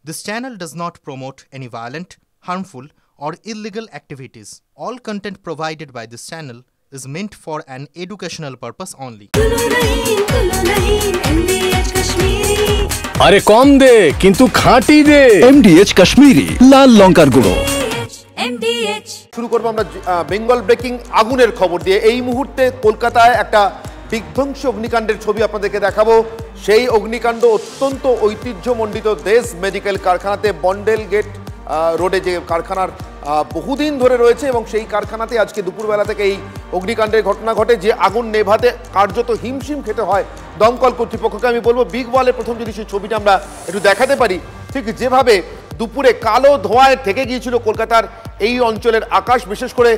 This channel does not promote any violent, harmful, or illegal activities. All content provided by this channel is meant for an educational purpose only. আরে কম দে কিন্তু খাঁটি দে MDH Kashmiri লাল লঙ্কার গুঁড়ো। শুরু করবো আমরা Bengal breaking আগুনের খবর দিয়ে। এই মুহূর্তে কলকাতায় একটা বিধ্বংসী অগ্নিকাণ্ডের ছবি আপনাদেরকে দেখাবো। সেই অগ্নিকাণ্ড অত্যন্ত ঐতিহ্যমণ্ডিত দেশ মেডিকেল কারখানাতে, বন্ডেল গেট রোডে যে কারখানার বহুদিন ধরে রয়েছে, এবং সেই কারখানাতে আজকে দুপুরবেলা থেকে এই অগ্নিকাণ্ডের ঘটনা ঘটে, যে আগুন নেভাতে কার্যত হিমশিম খেতে হয় দমকল কর্তৃপক্ষকে। আমি বলবো বিগ ওয়ালে প্রথম যদি সেই ছবিটা আমরা একটু দেখাতে পারি, ঠিক যেভাবে দুপুরে কালো ধোঁয়ায় থেকে গিয়েছিল কলকাতার এই অঞ্চলের আকাশ, বিশেষ করে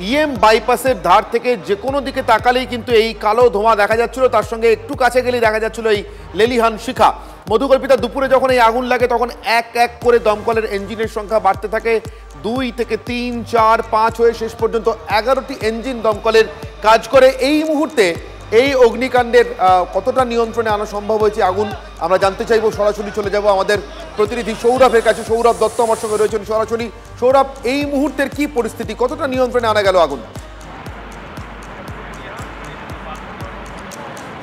ইএম বাইপাসের ধার থেকে যে কোনো দিকে তাকালেই কিন্তু এই কালো ধোঁয়া দেখা যাচ্ছিল, তার সঙ্গে একটু কাছে গেলেই দেখা যাচ্ছিল এই লেলিহান শিখা। মধুকল্পিতা, দুপুরে যখন এই আগুন লাগে তখন এক এক করে দমকলের ইঞ্জিনের সংখ্যা বাড়তে থাকে, 2 থেকে 3, 4, 5 হয়ে শেষ পর্যন্ত 11টি ইঞ্জিন দমকলের কাজ করে। এই মুহূর্তে এই অগ্নিকাণ্ডের কতটা নিয়ন্ত্রণে আনা সম্ভব হয়েছে আগুন আমরা জানতে চাইবো। সরাসরি চলে যাব আমাদের প্রতিনিধি সৌরভের কাছে। সৌরভ দত্ত আমার সঙ্গে রয়েছেন সরাসরি। সৌরভ, এই মুহূর্তের কি পরিস্থিতি, কতটা নিয়ন্ত্রণে আনা গেল আগুন?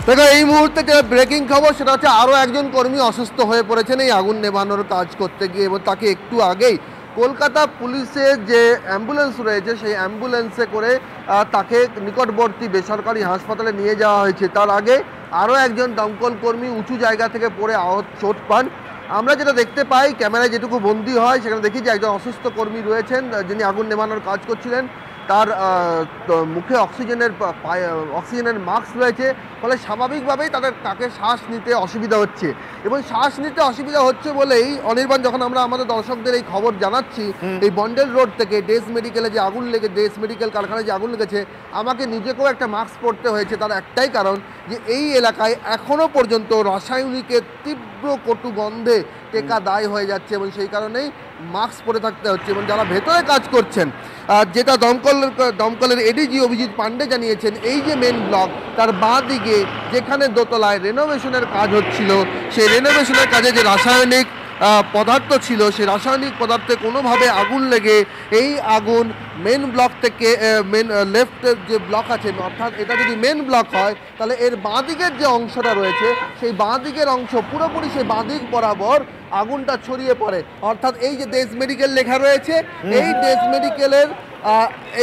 দেখো, এই মুহূর্তে যে ব্রেকিং খবর সেটা হচ্ছে আরও একজন কর্মী অসুস্থ হয়ে পড়েছেন এই আগুন নেভানোর কাজ করতে গিয়ে, এবং তাকে একটু আগেই কলকাতা পুলিশের যে অ্যাম্বুলেন্স রয়েছে সেই অ্যাম্বুলেন্সে করে তাকে নিকটবর্তী বেসরকারি হাসপাতালে নিয়ে যাওয়া হয়েছে। তার আগে আরও একজন দমকল কর্মী উঁচু জায়গা থেকে পড়ে চোট পান। আমরা যেটা দেখতে পাই, ক্যামেরায় যেটুকু বন্দি হয় সেখানে দেখি যে একজন অসুস্থ কর্মী রয়েছেন যিনি আগুন নেভানোর কাজ করছিলেন। তার মুখে অক্সিজেনের মাস্ক রয়েছে, ফলে স্বাভাবিকভাবেই তাকে শ্বাস নিতে অসুবিধা হচ্ছে, এবং শ্বাস নিতে অসুবিধা হচ্ছে বলেই অনির্বাণ, যখন আমরা আমাদের দর্শকদের এই খবর জানাচ্ছি এই বন্ডেল রোড থেকে ডেস মেডিকেলে যে আগুন লেগে, ডেস মেডিকেল কারখানায় যে আগুন লেগেছে, আমাকে নিজেকেও একটা মাস্ক পরতে হয়েছে। তার একটাই কারণ যে এই এলাকায় এখনও পর্যন্ত রাসায়নিকের তীব্র কটু গন্ধে টেকা দায় হয়ে যাচ্ছে, এবং সেই কারণেই মাস্ক পরে থাকতে হচ্ছে। এবং যারা ভেতরে কাজ করছেন, যেটা দমকলের এডিজি অভিজিৎ পান্ডে জানিয়েছেন, এই যে মেন ব্লক তার বাঁ দিকে যেখানে দোতলায় রেনোভেশনের কাজ হচ্ছিল, সেই রেনোভেশনের কাজে যে রাসায়নিক পদার্থ ছিল, সেই রাসায়নিক পদার্থে কোনোভাবে আগুন লেগে এই আগুন মেন ব্লক থেকে মেন লেফটের যে ব্লক আছে, অর্থাৎ এটা যদি মেন ব্লক হয় তাহলে এর বাঁ দিকের যে অংশটা রয়েছে সেই বাঁ দিকের অংশ পুরোপুরি সেই বাঁ দিক বরাবর আগুনটা ছড়িয়ে পড়ে। অর্থাৎ এই যে দেশ মেডিকেল লেখা রয়েছে, এই দেশ মেডিকেলের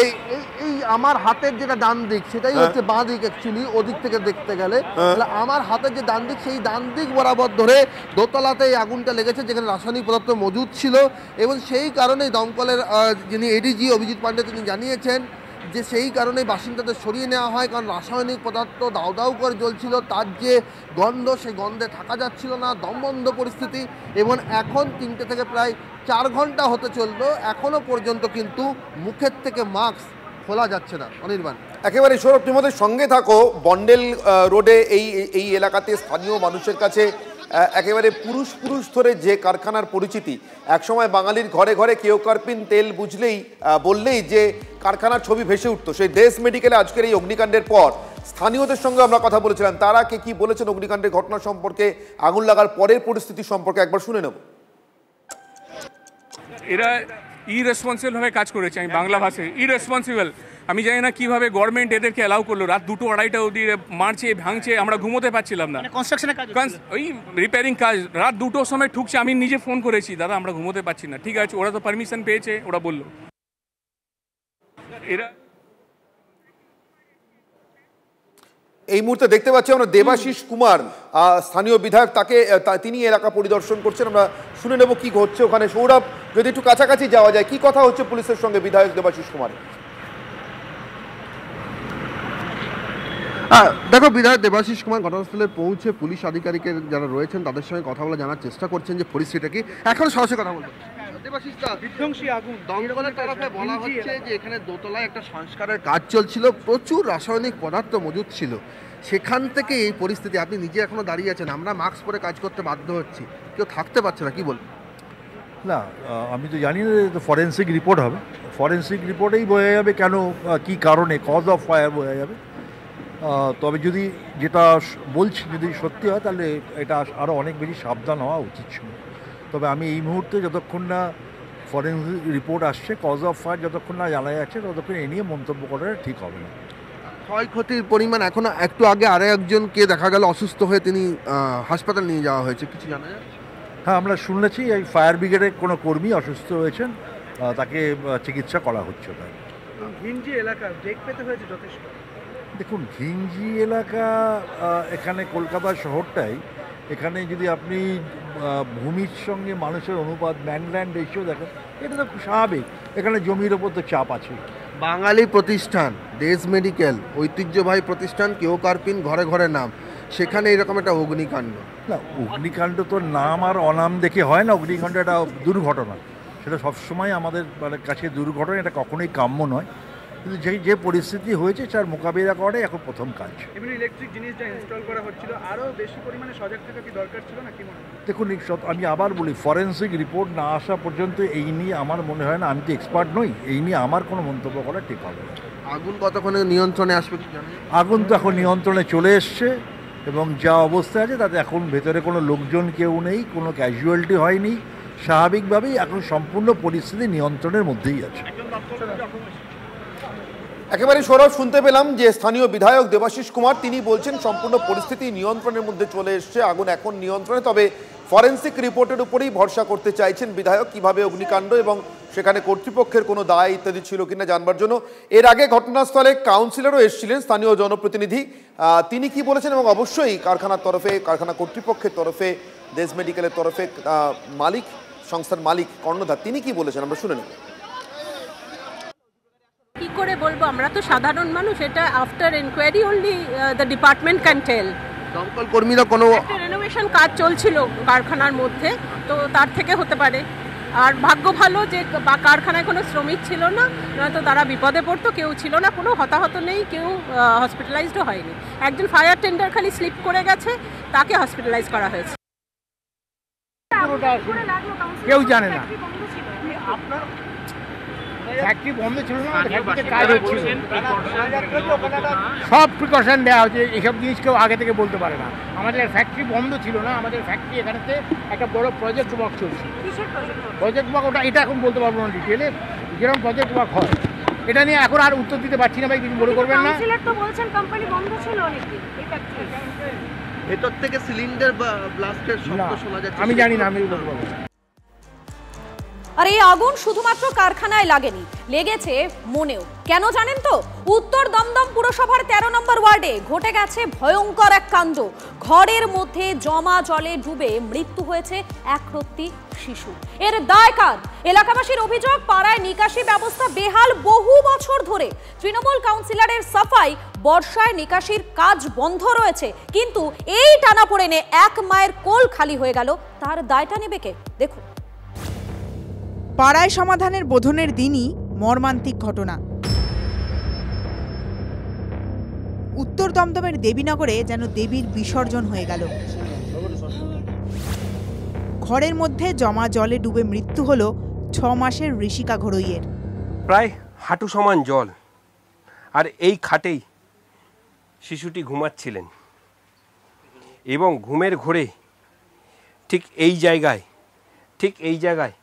এই আমার হাতের যেটা ডান দিক সেটাই হচ্ছে বাঁ দিক অ্যাকচুয়ালি, ওদিক থেকে দেখতে গেলে। আমার হাতের যে ডান দিক, সেই ডান দিক বরাবর ধরে দোতলাতে এই আগুনটা লেগেছে, যেখানে রাসায়নিক পদার্থ মজুদ ছিল, এবং সেই কারণেই দমকলের যিনি এডিজি অভিজিৎ পান্ডে তিনি জানিয়েছেন যে সেই কারণেই বাসিন্দাদের সরিয়ে নেওয়া হয়, কারণ রাসায়নিক পদার্থ দাউ দাউ করে জ্বলছিল, তার যে গন্ধ সেই গন্ধে থাকা যাচ্ছিল না, দমবন্ধ পরিস্থিতি। এবং এখন 3টে থেকে প্রায় 4 ঘন্টা হতে চললো, এখনও পর্যন্ত কিন্তু মুখের থেকে মাস্ক খোলা যাচ্ছে না। অনির্বাণ, একেবারে সৌরভ, তুমি আমাদের সঙ্গে থাকো। বন্ডেল রোডে এই এলাকাতে স্থানীয় মানুষের কাছে একেবারে পুরুষ ধরে যে কারখানার পরিচিতি, একসময় বাঙালির ঘরে ঘরে কেওকার্পিন তেল বললেই যে কারখানার ছবি ভেসে উঠতো। সেই দেশ মেডিকেলে আজকের এই অগ্নিকাণ্ডের পর স্থানীয়দের সঙ্গে আমরা কথা বলেছিলাম, তারা কি বলেছেন অগ্নিকাণ্ডের ঘটনা সম্পর্কে, আগুন লাগার পরের পরিস্থিতি সম্পর্কে একবার শুনে নেব। এরা ইরেসপন্সিবল ভাবে কাজ করেছে, আমি বাংলা ভাষায় ইরেসপন্সিবল। আমি জানি না কিভাবে গভর্নমেন্ট এদেরকে অ্যালাউ করলো, রাত 2-2:30 অবধি মারছে, ভাঙছে, আমরা ঘুমোতে পারছিলাম না। ওই রিপেয়ারিং কাজ রাত 2টোর সময় ঠুকছে, আমি নিজে ফোন করেছি, দাদা আমরা ঘুমোতে পারছি না। ঠিক আছে, ওরা তো পারমিশন পেয়েছে, ওরা বললো। এরা এই মুহূর্তে দেখতে পাচ্ছি আমরা দেবাশিস কুমার, স্থানীয় বিধায়ক, তিনি এলাকা পরিদর্শন করছেন। আমরা শুনে নেব কি ঘটছে ওখানে। সৌরভ, যদি একটু কাছাকাছি যাওয়া যায়, কি কথা হচ্ছে পুলিশের সঙ্গে বিধায়ক দেবাশিস কুমার? দেখো, বিধায়ক দেবাশিস কুমার ঘটনাস্থলে পৌঁছে পুলিশ আধিকারিকের যারা রয়েছেন তাদের সঙ্গে কথা বলে জানার চেষ্টা করছেন যে পরিস্থিতিটা কি। এখন সরাসরি কথা বলবো। বিধ্বংসী আগুন, দমকলের তরফে বলা হচ্ছে যে এখানে দোতলায় একটা সংস্কারের কাজ চলছিল, প্রচুর রাসায়নিক পদার্থ মজুদ ছিল, সেখান থেকে এই পরিস্থিতি। আপনি নিজে এখনো দাঁড়িয়ে আছেন, আমরা মাস্ক পরে কাজ করতে বাধ্য হচ্ছি, কেউ থাকতে পারছে না, কি বলবেন? না, আমি তো জানি না, ফরেন্সিক রিপোর্ট হবে, ফরেন্সিক রিপোর্টেই বোঝা যাবে কেন, কি কারণে, কজ অফ ফায়ার বোঝা যাবে। তবে যদি যেটা বলছি যদি সত্যি হয় তাহলে এটা আরও অনেক বেশি সাবধান হওয়া উচিত ছিল। তবে আমি এই মুহূর্তে যতক্ষণ না ফরেন্সিক রিপোর্ট আসছে, কজ অফ ফায়ার যতক্ষণ না জানা যাচ্ছে, ততক্ষণ এ নিয়ে মন্তব্য করাটা ঠিক হবে না। ক্ষয়ক্ষতির পরিমাণ এখনো, একটু আগে আরো একজনকে দেখা গেল অসুস্থ হয়ে তিনি হাসপাতাল নিয়ে যাওয়া হয়েছে, কিছু জানা যাচ্ছে? হ্যাঁ, আমরা শুনেছি এই ফায়ার ব্রিগেডের কোনো কর্মী অসুস্থ হয়েছেন, তাকে চিকিৎসা করা হচ্ছে। তাই ঘিঞ্জি এলাকা ব্রেক পেতে হয়েছে যথেষ্ট। দেখুন, ঘিঞ্জি এলাকা এখানে কলকাতা শহরটাই, এখানে যদি আপনি ভূমির সঙ্গে মানুষের অনুপাত, ম্যানল্যান্ড রেশিও দেখেন, এটা তো স্বাভাবিক। এখানে জমির ওপর তো চাপ আছে। বাঙালি প্রতিষ্ঠান দেশ মেডিকেল, ঐতিহ্যবাহী প্রতিষ্ঠান, কেউ কার্পিন ঘরে ঘরে নাম, সেখানে এরকম একটা অগ্নিকাণ্ড। না, অগ্নিকাণ্ড তো নাম আর অনাম দেখে হয় না, অগ্নিকাণ্ড একটা দুর্ঘটনা, সেটা সবসময় আমাদের মানে কাছে দুর্ঘটনা, এটা কখনোই কাম্য নয়। কিন্তু যে পরিস্থিতি হয়েছে তার মোকাবিলা করাই এখন প্রথম কাজ। এমনি ইলেকট্রিক জিনিসটা ইনস্টল করা হচ্ছিল, আরও বেশি পরিমাণে সজাগ থাকা কি দরকার ছিল না, কি মনে হয়? দেখুন, আমি আবার বলি, ফরেন্সিক রিপোর্ট না আসা পর্যন্ত এই নিয়ে আমার মনে হয় না, আমি তো এক্সপার্ট নই, এই নিয়ে আমার কোনো মন্তব্য করা ঠিক হবে না। আগুন কতক্ষণে নিয়ন্ত্রণে আসবে কি জানেন? আগুন তো এখন নিয়ন্ত্রণে চলে এসছে, এবং যা অবস্থা আছে তাতে এখন ভেতরে কোনো লোকজন কেউ নেই, কোনো ক্যাজুয়ালিটি হয়নি, স্বাভাবিকভাবেই এখন সম্পূর্ণ পরিস্থিতি নিয়ন্ত্রণের মধ্যেই আছে। একেবারে সৌরভ শুনতে পেলাম যে স্থানীয় বিধায়ক দেবাশিস কুমার তিনি বলছেন সম্পূর্ণ পরিস্থিতি নিয়ন্ত্রণের মধ্যে চলে এসছে, আগুন এখন নিয়ন্ত্রণে, তবে ফরেন্সিক রিপোর্টের উপরেই ভরসা করতে চাইছেন বিধায়ক, কিভাবে অগ্নিকাণ্ড এবং সেখানে কর্তৃপক্ষের কোনো দায় ইত্যাদি ছিল কিনা জানবার জন্য। এর আগে ঘটনাস্থলে কাউন্সিলরও এসেছিলেন, স্থানীয় জনপ্রতিনিধি, তিনি কি বলেছেন, এবং অবশ্যই কারখানার তরফে, কারখানা কর্তৃপক্ষের তরফে, দেশ মেডিকেলের তরফে মালিক, সংস্থার মালিক কর্ণধার, তিনি কি বলেছেন আমরা শুনে নেব। কি করে বলবো, আমরা তো সাধারণ মানুষ, এটা after enquiry only the department can tell. দমকল কর্মীরা কোনো রেনোভেশন কাজ চলছিল কারখানার মধ্যে, তো তার থেকে হতে পারে। আর ভাগ্য ভালো যে কারখানায় কোনো শ্রমিক ছিল না, নয়তো তারা বিপদে পড়তো। কেউ ছিল না, কোনো হতাহত নেই, কেউ হসপিটালাইজডও হয়নি। একজন ফায়ার টেন্ডার খালি স্লিপ করে গেছে, তাকে হসপিটালাইজ করা হয়েছে। কেউ জানে না, ফ্যাক্টরি বন্ধ ছিল না, কাজ হচ্ছিল, সব প্রিকশন দেওয়া হচ্ছে, এইসব জিনিস কেউ আগে থেকে বলতে পারে না। আমাদের ফ্যাক্টরি বন্ধ ছিল না, আমাদের ফ্যাক্টরি এখানেতে একটা বড় প্রজেক্ট ওয়ার্ক চলছে। প্রজেক্ট ওয়ার্ক ওটা এটা এখন বলতে পারবো না ডিটেলে, যেরকম প্রজেক্ট ওয়ার্ক হয় এটা নিয়ে এখন আর উত্তর দিতে পারছি না ভাই, কিছু মনে করবেন না। ভেতর থেকে সিলিন্ডার বা ব্লাস্টের শব্দ শোনা যাচ্ছে, আমি জানি না, আমি বলতে পারবো না। আর এই আগুন শুধুমাত্র কারখানায় লাগেনি, লেগেছে মনেও। কেন জানেন তো? উত্তর দমদম পুরসভার 13 নম্বর ওয়ার্ডে ঘটে গেছে ভয়ঙ্কর এক কাণ্ড। ঘরের মধ্যে জমা জলে ডুবে মৃত্যু হয়েছে একরত্তি শিশু। এর দায় কার? এলাকাবাসীর অভিযোগ, পাড়ায় নিকাশি ব্যবস্থা বেহাল বহু বছর ধরে। তৃণমূল কাউন্সিলরের সাফাই, বর্ষায় নিকাশির কাজ বন্ধ রয়েছে, কিন্তু এই টানাপোড়েনে এক মায়ের কোল খালি হয়ে গেল, তার দায়টা নেবে কে? দেখুন। পাড়ায় সমাধানের বোধনের দিনই মর্মান্তিক ঘটনা। উত্তর দমদমের দেবীনগরে যেন দেবীর বিসর্জন হয়ে গেল। ঘরের মধ্যে জমা জলে ডুবে মৃত্যু হলো 6 মাসের ঋষিকা ঘরইয়ের। প্রায় হাঁটু সমান জল, আর এই খাটেই শিশুটি ঘুমাচ্ছিলেন, এবং ঘুমের ঘোরে ঠিক এই জায়গায়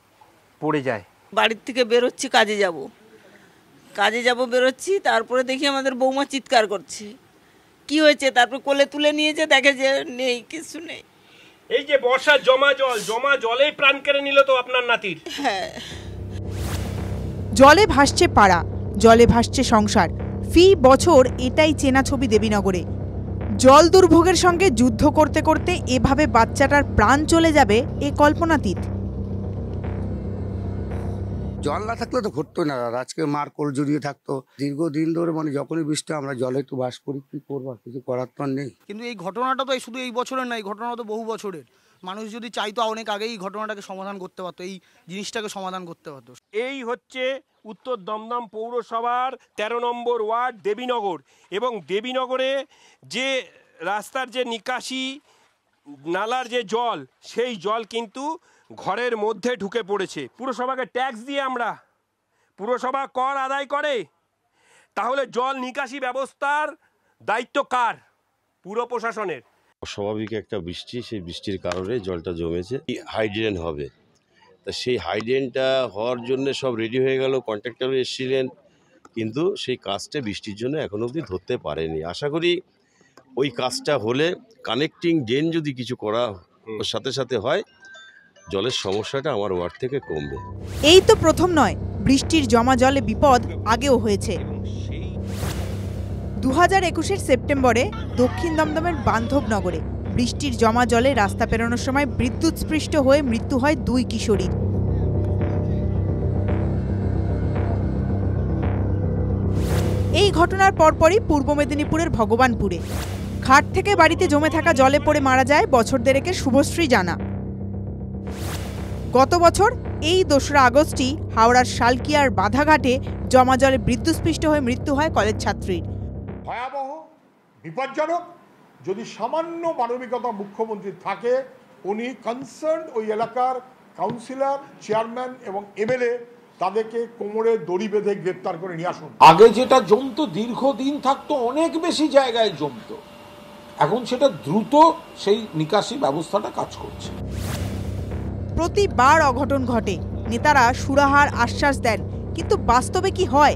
পড়ে যায়। বাড়ির থেকে বেরোচ্ছি, কাজে যাব বেরোচ্ছি, তারপরে দেখি আমাদের বৌমা চিৎকার করছে, কি হয়েছে? তারপর কোলে তুলে নিয়েছে, দেখে যে নেই, কিছু নেই। এই যে বর্ষার জমা জলেই প্রাণ কেড়ে নিল তো আপনার নাতির। হ্যাঁ, জলে ভাসছে পাড়া, জলে ভাসছে সংসার। ফি বছর এটাই চেনা ছবি দেবীনগরে। জল দুর্ভোগের সঙ্গে যুদ্ধ করতে করতে এভাবে বাচ্চাটার প্রাণ চলে যাবে, এ কল্পনাতীত। জল না থাকলে তো ঘটতো না, আজকে মার কোল জড়িয়ে থাকতো দীর্ঘদিন ধরে, মানে যখনই বৃষ্টি আমরা জলে একটু বাস করি, কি করবো, কিছু করার তো নেই। কিন্তু এই ঘটনাটা তো শুধু এই বছরের না, এই ঘটনাটা তো বহু বছরের। মানুষ যদি চাইতো অনেক আগেই এই ঘটনাটাকে সমাধান করতে পারতো, এই জিনিসটাকে সমাধান করতে পারতো। এই হচ্ছে উত্তর দমদম পৌরসভার 13 নম্বর ওয়ার্ড দেবীনগর, এবং দেবীনগরে যে রাস্তার যে নিকাশি নালার যে জল, সেই জল কিন্তু ঘরের মধ্যে ঢুকে পড়েছে। পুরসভাকে ট্যাক্স দিয়ে আমরা, পুরসভা কর আদায় করে, তাহলে জল নিকাশি ব্যবস্থার দায়িত্ব কার? পুর প্রশাসনের। স্বাভাবিক একটা বৃষ্টি, সেই বৃষ্টির কারণে জলটা জমেছে, হাইড্রেন হবে। তা সেই হাইড্রেনটা হওয়ার জন্য সব রেডি হয়ে গেল, কন্ট্রাক্টর এসেছিলেন, কিন্তু সেই কাজটা বৃষ্টির জন্য এখনো অবধি ধরতে পারেনি। আশা করি ওই কাজটা হলে কানেক্টিং ড্রেন যদি কিছু করা ওর সাথে সাথে হয়, জলের সমস্যাটা আমার ওয়ার্ড থেকে কমবে। এই তো প্রথম নয়, বৃষ্টির জমা জলে বিপদ আগেও হয়েছে। 2021 সেপ্টেম্বরে দক্ষিণ দমদমের বান্ধবনগরে বৃষ্টির জমা জলে রাস্তা পেরোনোর সময় বিদ্যুৎস্পৃষ্ট হয়ে মৃত্যু হয় 2 কিশোরীর। এই ঘটনার পরপরই পূর্ব মেদিনীপুরের ভগবানপুরে ঘাট থেকে বাড়িতে জমে থাকা জলে পড়ে মারা যায় বছর দেড়েকের শুভশ্রী জানা। গত বছর এই 2রা আগস্টই হাওড়ার শালকিয়ার বাধাঘাটে জমা জলে বিদ্যুৎস্পৃষ্ট হয়ে মৃত্যু হয় কলেজ ছাত্রীর। ভয়াবহ, বিপজ্জনক। যদি সামান্য মানবিকতা মুখ্যমন্ত্রী থাকে, উনি কনসার্ন ওই এলাকার কাউন্সিলর, চেয়ারম্যান এবং এমএলএ তাদেরকে কোমরে দড়ি বেঁধে গ্রেপ্তার করে নিয়ে আসুন। আগে যেটা জমতো দীর্ঘদিন থাকতো, অনেক বেশি জায়গায় জমতো, এখন সেটা দ্রুত সেই নিকাশি ব্যবস্থাটা কাজ করছে। প্রতিবার অঘটন ঘটে, নেতারা সুরাহার আশ্বাস দেন, কিন্তু বাস্তবে কি হয়?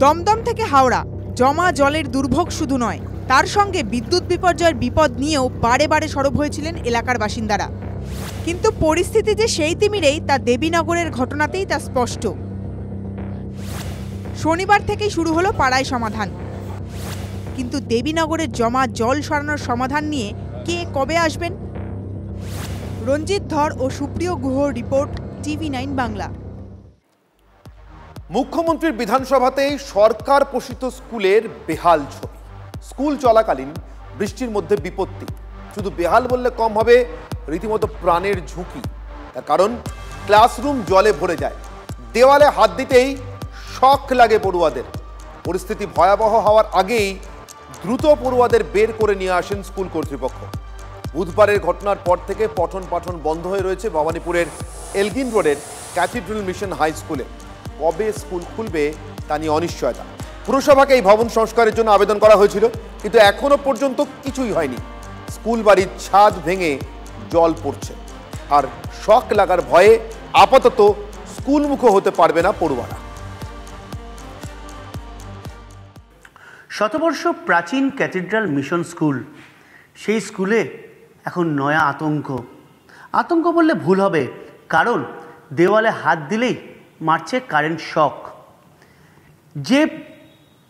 দমদম থেকে হাওড়া জমা জলের দুর্ভোগ শুধু নয়, তার সঙ্গে বিদ্যুৎ বিপর্যয়ের বিপদ নিয়েও বারে বারে সরব হয়েছিলেন এলাকার বাসিন্দারা। কিন্তু পরিস্থিতি যে সেই তিমিরেই তা দেবীনগরের ঘটনাতেই তা স্পষ্ট। শনিবার থেকেই শুরু হলো পাড়ায় সমাধান, কিন্তু দেবীনগরের জমা জল সরানোর সমাধান নিয়ে কে কবে আসবেন? রঞ্জিত ধর ও সুপ্রিয় গুহর রিপোর্ট, TV9 বাংলা। মুখ্যমন্ত্রীর বিধানসভাতেই সরকার পোষিত স্কুলের বেহাল ছবি। স্কুল চলাকালীন বৃষ্টির মধ্যে বিপত্তি, শুধু বেহাল বললে কম হবে, রীতিমতো প্রাণের ঝুঁকি। তার কারণ ক্লাসরুম জলে ভরে যায়, দেওয়ালে হাত দিতেই শক লাগে পড়ুয়াদের। পরিস্থিতি ভয়াবহ হওয়ার আগেই দ্রুত পড়ুয়াদের বের করে নিয়ে আসেন স্কুল কর্তৃপক্ষ। বুধবারের ঘটনার পর থেকে পঠন পাঠন বন্ধ হয়ে রয়েছে ভবানীপুরের এলগিন রোডের ক্যাথিড্রাল মিশন হাই স্কুলে। কবে স্কুল খুলবে তা নিয়ে অনিশ্চয়তা। পুরসভাকে এই ভবন সংস্কারের জন্য আবেদন করা হয়েছিল, কিন্তু এখনো পর্যন্ত কিছুই হয়নি। স্কুল বাড়ির ছাদ ভেঙে জল পড়ছে, আর শক লাগার ভয়ে আপাতত স্কুলমুখো হতে পারবে না পড়ুয়ারা। শতবর্ষ প্রাচীন ক্যাথিড্রাল মিশন স্কুল, সেই স্কুলে এখন নয়া আতঙ্ক বললে ভুল হবে, কারণ দেওয়ালে হাত দিলেই মারছে কারেন্ট শক। যে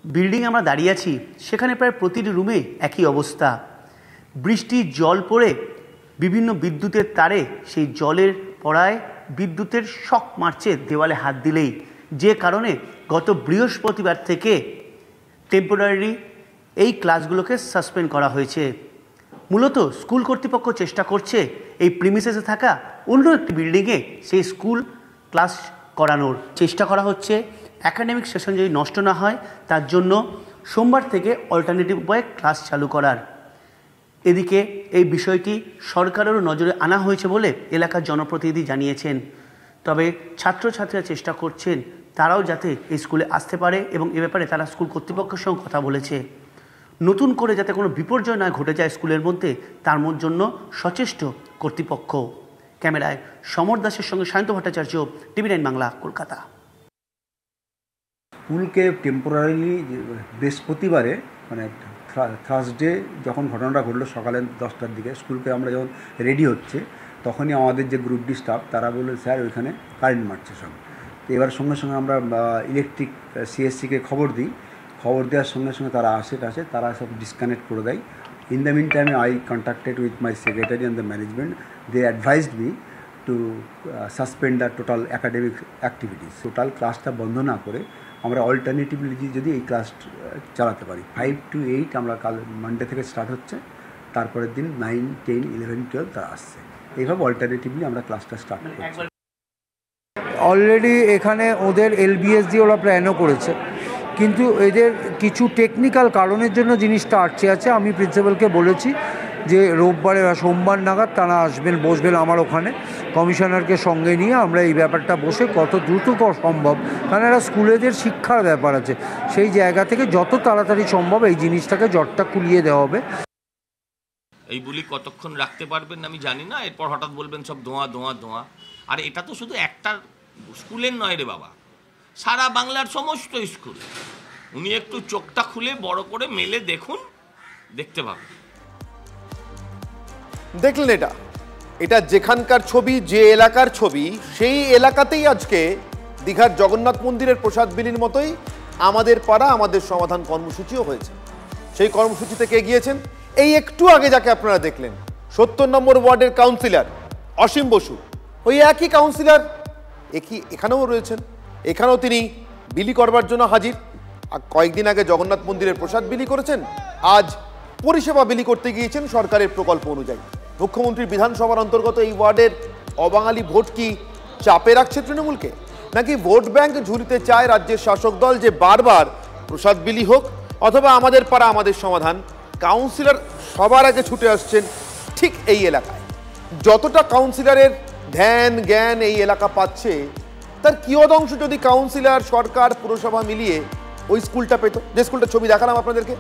বিল্ডিং আমরা দাঁড়িয়ে আছি সেখানে প্রায় প্রতিটি রুমে একই অবস্থা। বৃষ্টির জল পড়ে বিভিন্ন বিদ্যুতের তারে সেই জলের পড়ায় বিদ্যুতের শক মারছে দেওয়ালে হাত দিলেই, যে কারণে গত বৃহস্পতিবার থেকে টেম্পোরারি এই ক্লাসগুলোকে সাসপেন্ড করা হয়েছে। মূলত স্কুল কর্তৃপক্ষ চেষ্টা করছে এই প্রিমিসেসে থাকা অন্য একটি বিল্ডিংয়ে সেই স্কুল ক্লাস করানোর চেষ্টা করা হচ্ছে। একাডেমিক সেশন যদি নষ্ট না হয় তার জন্য সোমবার থেকে অল্টারনেটিভ উপায়ে ক্লাস চালু করার। এদিকে এই বিষয়টি সরকারেরও নজরে আনা হয়েছে বলে এলাকার জনপ্রতিনিধি জানিয়েছেন। তবে ছাত্রছাত্রীরা চেষ্টা করছেন তারাও যাতে এই স্কুলে আসতে পারে, এবং এ ব্যাপারে তারা স্কুল কর্তৃপক্ষের সঙ্গে কথা বলেছে। নতুন করে যাতে কোনো বিপর্যয় না ঘটে যায় স্কুলের মধ্যে, তার জন্য সচেষ্ট কর্তৃপক্ষ। ক্যামেরায় সমর দাসের সঙ্গে সায়ন্ত ভট্টাচার্য, TV9 বাংলা, কলকাতা। স্কুলকে টেম্পোরারিলি বৃহস্পতিবারে মানে থার্সডে যখন ঘটনাটা ঘটলো সকালে 10টার দিকে, স্কুলকে আমরা যখন রেডি হচ্ছে তখনই আমাদের যে গ্রুপ ডি স্টাফ তারা বললো স্যার ওইখানে কারেন্ট মারছে সব। তো এবার সঙ্গে সঙ্গে আমরা ইলেকট্রিক CSC-কে খবর দিই, খবর দেওয়ার সঙ্গে সঙ্গে তারা আসে তারা সব ডিসকানেক্ট করে দেয়। In the mean time I contacted with my secretary and the management, they advised me to suspend the total academic activities. Total ক্লাসটা বন্ধ না করে আমরা অল্টারনেটিভলি যদি এই ক্লাস চালাতে পারি। 5 to 8 আমরা কাল মানডে থেকে স্টার্ট হচ্ছে, তারপরের দিন 9, 10, 11, 12 তারা আসছে। এইভাবে অল্টারনেটিভলি আমরা ক্লাসটা স্টার্ট করছি। অলরেডি এখানে ওদের LBS দিয়ে ওরা প্ল্যানও করেছে, কিন্তু এদের কিছু টেকনিক্যাল কারণের জন্য জিনিসটা আটকে আছে। আমি প্রিন্সিপালকে বলেছি যে রোববারে বা সোমবার নাগাদ তারা আসবেন, বসবেন আমার ওখানে, কমিশনারকে সঙ্গে নিয়ে আমরা এই ব্যাপারটা বসে কত দ্রুত সম্ভব, কারণ একটা স্কুলেদের শিক্ষার ব্যাপার আছে, সেই জায়গা থেকে যত তাড়াতাড়ি সম্ভব এই জিনিসটাকে জটটা খুলিয়ে দেওয়া হবে। এই বুলি কতক্ষণ রাখতে পারবেন আমি জানি না, এরপর হঠাৎ বলবেন সব ধোঁয়া ধোঁয়া ধোঁয়া। আর এটা তো শুধু একটা স্কুলের নয় রে বাবা, সারা বাংলার সমস্ত স্কুল। উনি একটু চোখটা খুলে বড় করে মেলে দেখুন, দেখতে পাবেন। দেখলেন এটা যেখানকার ছবি, যে এলাকার ছবি, সেই এলাকাতেই আজকে দীঘার জগন্নাথ মন্দিরের প্রসাদ বিলির মতোই আমাদের পাড়া আমাদের সমাধান কর্মসূচিও হয়েছে। সেই কর্মসূচিতে কে গিয়েছেন? এই একটু আগে যাকে আপনারা দেখলেন, 70 নম্বর ওয়ার্ডের কাউন্সিলর অসীম বসু। ওই একই কাউন্সিলর এখানেও রয়েছেন, এখানেও তিনি বিলি করবার জন্য হাজির। আর কয়েকদিন আগে জগন্নাথ মন্দিরের প্রসাদ বিলি করেছেন, আজ পরিষেবা বিলি করতে গিয়েছেন সরকারের প্রকল্প অনুযায়ী। মুখ্যমন্ত্রীর বিধানসভার অন্তর্গত এই ওয়ার্ডের অবাঙালি ভোট কি চাপে রাখছে তৃণমূলকে, নাকি ভোট ব্যাংক ঝুলিতে চায় রাজ্যের শাসক দল যে বারবার প্রসাদ বিলি হোক অথবা আমাদের পাড়া আমাদের সমাধান? কাউন্সিলর সবার আগে ছুটে আসছেন ঠিক এই এলাকায়। যতটা কাউন্সিলরের ধ্যান জ্ঞান এই এলাকা পাচ্ছে, তার কিয়দংশ যদি কাউন্সিলর, সরকার, পুরসভা মিলিয়ে ওই স্কুলটা পেত, যে স্কুলটার ছবি দেখালাম আপনাদেরকে,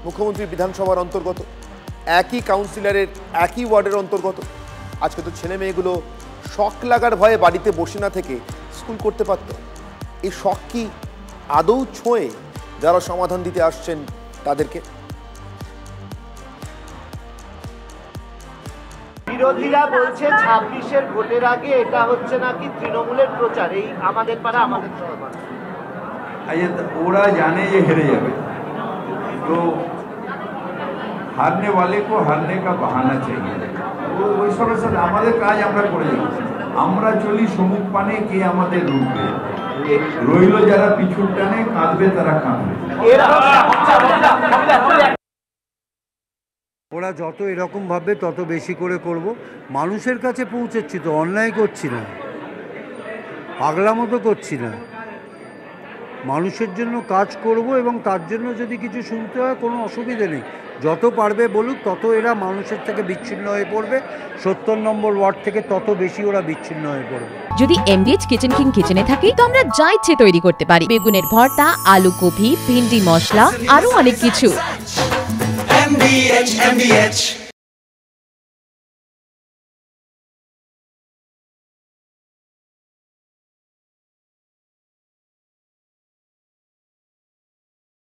মুখ্যমন্ত্রীর বিধানসভার অন্তর্গত, একই কাউন্সিলরের একই ওয়ার্ডের অন্তর্গত। আজকে তো ছেলে মেয়েগুলো শক লাগার ভয়ে বাড়িতে বসে না থেকে স্কুল করতে পারত। এই শক কি আদৌ ছোঁয়ে যারা সমাধান দিতে আসছেন তাদেরকে? বিরোধীরা বলছে 26-এর ভোটের আগে এটা হচ্ছে নাকি তৃণমূলের প্রচার, এই আমাদের পাড়া আমাদের সমাধান। ওরা জানে যে হেরে যাবে, তো হারনে वाले को हारने का बहाना चाहिए। ওই সবের সাথে আমাদের কাজ আমরা করে যাব। আমরা চলি সমুখ পানে, কে আমাদের রুখবে? রইল যারা পিছুর টানে, কাঁদবে তারা কাঁদবে। ওরা যত এরকম ভাববে তত বেশি করে করব। মানুষের কাছে পৌঁছচ্ছি তো, অন্যায় করছি না, পাগলা মতো করছি না। মানুষের জন্য কাজ করব এবং তার জন্য যদি কিছু শুনতে হয় কোনো অসুবিধে নেই। যত পারবে বলুক, তত এরা মানুষের থেকে বিচ্ছিন্ন হয়ে পড়বে। 70 নম্বর ওয়ার্ড থেকে তত বেশি ওরা বিচ্ছিন্ন হয়ে পড়বে। যদি এমবিএচ কিচেন কিং কিচেনে থাকি তো আমরা যা ইচ্ছে তৈরি করতে পারি। বেগুনের ভর্তা, আলু কপি, ভিন্ডি মশলা, আরো অনেক কিছু। MBH